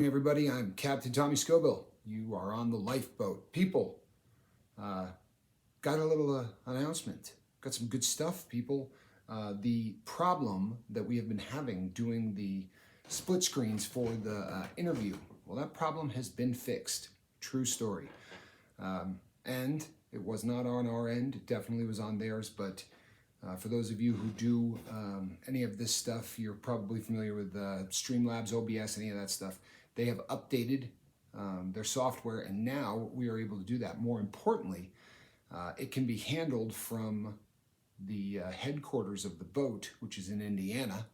Hey everybody, I'm Captain Tommy Scoville. You are on the lifeboat. People, got a little announcement. Got some good stuff, people. The problem that we have been having doing the split screens for the interview, well, that problem has been fixed. True story. And it was not on our end, it definitely was on theirs, but for those of you who do any of this stuff, you're probably familiar with Streamlabs, OBS, any of that stuff. They have updated their software, and now we are able to do that. More importantly, it can be handled from the headquarters of the boat, which is in Indiana.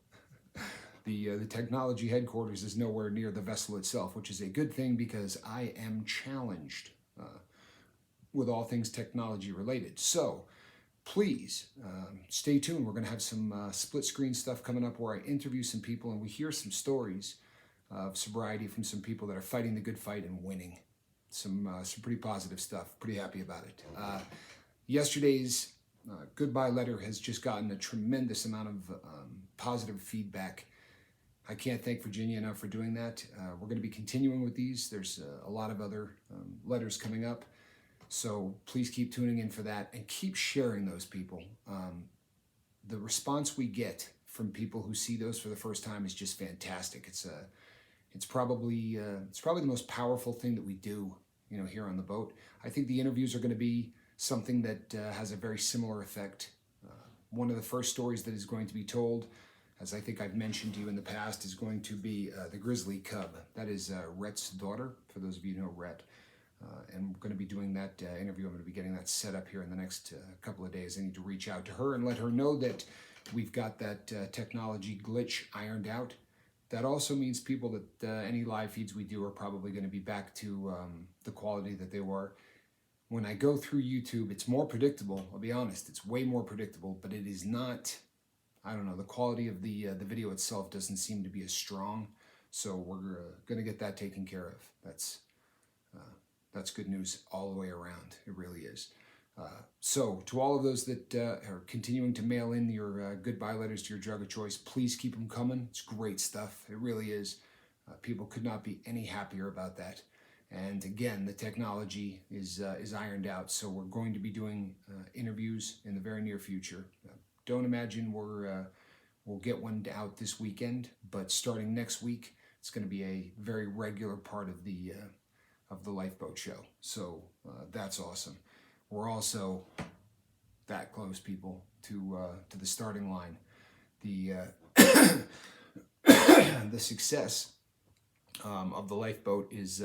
The technology headquarters is nowhere near the vessel itself, which is a good thing because I am challenged with all things technology related. So please stay tuned. We're going to have some split screen stuff coming up where I interview some people and we hear some stories of sobriety from some people that are fighting the good fight and winning. Some pretty positive stuff. Pretty happy about it. Yesterday's goodbye letter has just gotten a tremendous amount of positive feedback. I can't thank Virginia enough for doing that. We're going to be continuing with these. There's a lot of other letters coming up. So please keep tuning in for that and keep sharing those, people. The response we get from people who see those for the first time is just fantastic. It's probably the most powerful thing that we do, here on the boat. I think the interviews are going to be something that has a very similar effect. One of the first stories that is going to be told, as I think I've mentioned to you in the past, is going to be the grizzly cub. That is Rhett's daughter, for those of you who know Rhett. And we're going to be doing that interview. I'm going to be getting that set up here in the next couple of days. I need to reach out to her and let her know that we've got that technology glitch ironed out. That also means, people, that any live feeds we do are probably going to be back to the quality that they were. When I go through YouTube, it's more predictable. I'll be honest, it's way more predictable, but it is not, I don't know, the quality of the video itself doesn't seem to be as strong. So we're going to get that taken care of. That's good news all the way around. It really is. So to all of those that are continuing to mail in your goodbye letters to your drug of choice, please keep them coming. It's great stuff. It really is. People could not be any happier about that. And again, the technology is ironed out. So we're going to be doing interviews in the very near future. Don't imagine we'll get one out this weekend, but starting next week, it's going to be a very regular part of the Lifeboat Show. So that's awesome. We're also that close, people, to the starting line. The the success of the Lifeboat is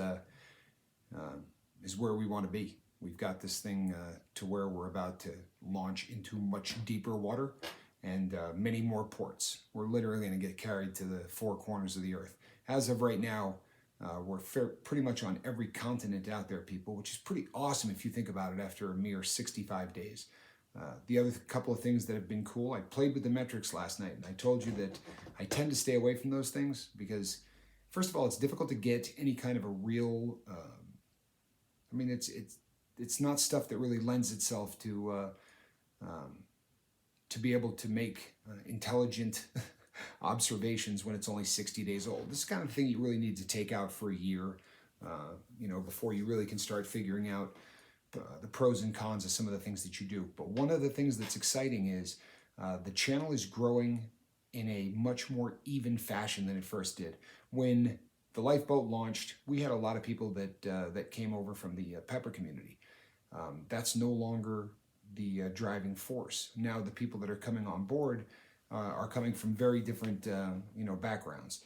where we want to be. We've got this thing to where we're about to launch into much deeper water and many more ports. We're literally going to get carried to the four corners of the earth. As of right now, we're pretty much on every continent out there, people, which is pretty awesome if you think about it after a mere 65 days. The other couple of things that have been cool, I played with the metrics last night, and I told you that I tend to stay away from those things because, first of all, it's difficult to get any kind of a real, it's not stuff that really lends itself to be able to make intelligent observations when it's only 60 days old. This is the kind of thing you really need to take out for a year, before you really can start figuring out the pros and cons of some of the things that you do. But one of the things that's exciting is the channel is growing in a much more even fashion than it first did. When the Lifeboat launched, we had a lot of people that came over from the Pepper community. That's no longer the driving force. Now the people that are coming on board are coming from very different, backgrounds.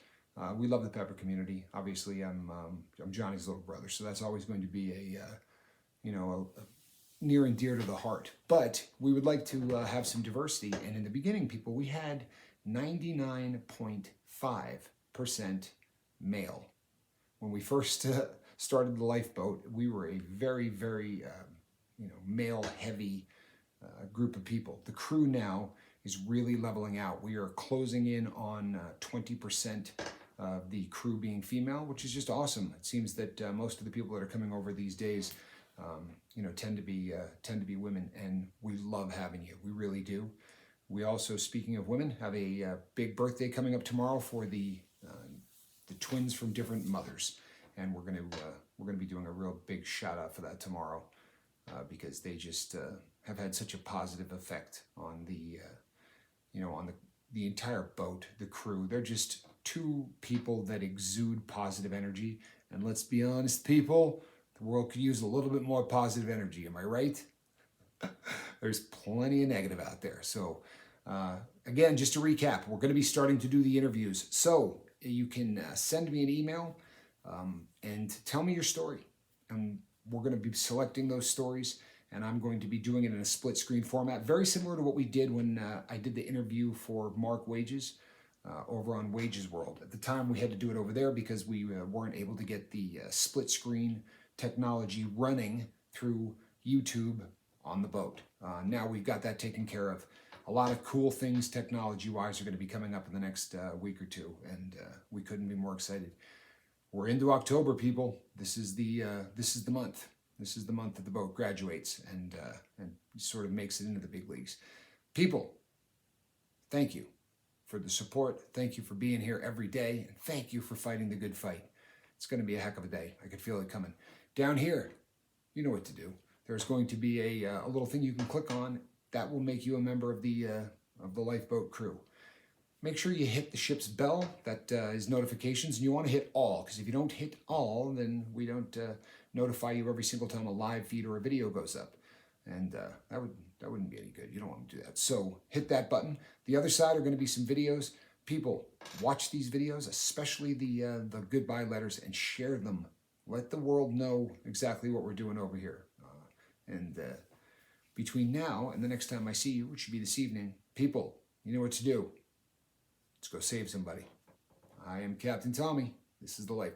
We love the Pepper community. Obviously, I'm Johnny's little brother, so that's always going to be a near and dear to the heart. But we would like to have some diversity. And in the beginning, people, we had 99.5% male. When we first started the Lifeboat, we were a very, very, male-heavy group of people. The crew now is really leveling out. We are closing in on 20% of the crew being female, which is just awesome. It seems that most of the people that are coming over these days, tend to be women, and we love having you. We really do. We also, speaking of women, have a big birthday coming up tomorrow for the the twins from different mothers, and we're gonna be doing a real big shout out for that tomorrow, because they just have had such a positive effect on the on the entire boat, the crew. They're just two people that exude positive energy. And let's be honest, people, the world could use a little bit more positive energy. Am I right? There's plenty of negative out there. So again, just to recap, we're going to be starting to do the interviews. So you can send me an email and tell me your story. And we're going to be selecting those stories, and I'm going to be doing it in a split screen format, very similar to what we did when I did the interview for Mark Wages over on Wages World. At the time, we had to do it over there because we weren't able to get the split screen technology running through YouTube on the boat. Now we've got that taken care of. A lot of cool things technology-wise are going to be coming up in the next week or two, and we couldn't be more excited. We're into October, people. This is the month. This is the month that the boat graduates and sort of makes it into the big leagues. People, thank you for the support. Thank you for being here every day, and thank you for fighting the good fight. It's going to be a heck of a day. I could feel it coming. Down here, you know what to do. There's going to be a little thing you can click on that will make you a member of the lifeboat crew. Make sure you hit the ship's bell. That is notifications, and you want to hit all, because if you don't hit all, then we don't notify you every single time a live feed or a video goes up, and that wouldn't be any good. You don't want to do that. So hit that button. The other side are going to be some videos. People, watch these videos, especially the goodbye letters, and share them. Let the world know exactly what we're doing over here. And between now and the next time I see you, which should be this evening, people, you know what to do. Let's go save somebody. I am Captain Tommy. This is the Life.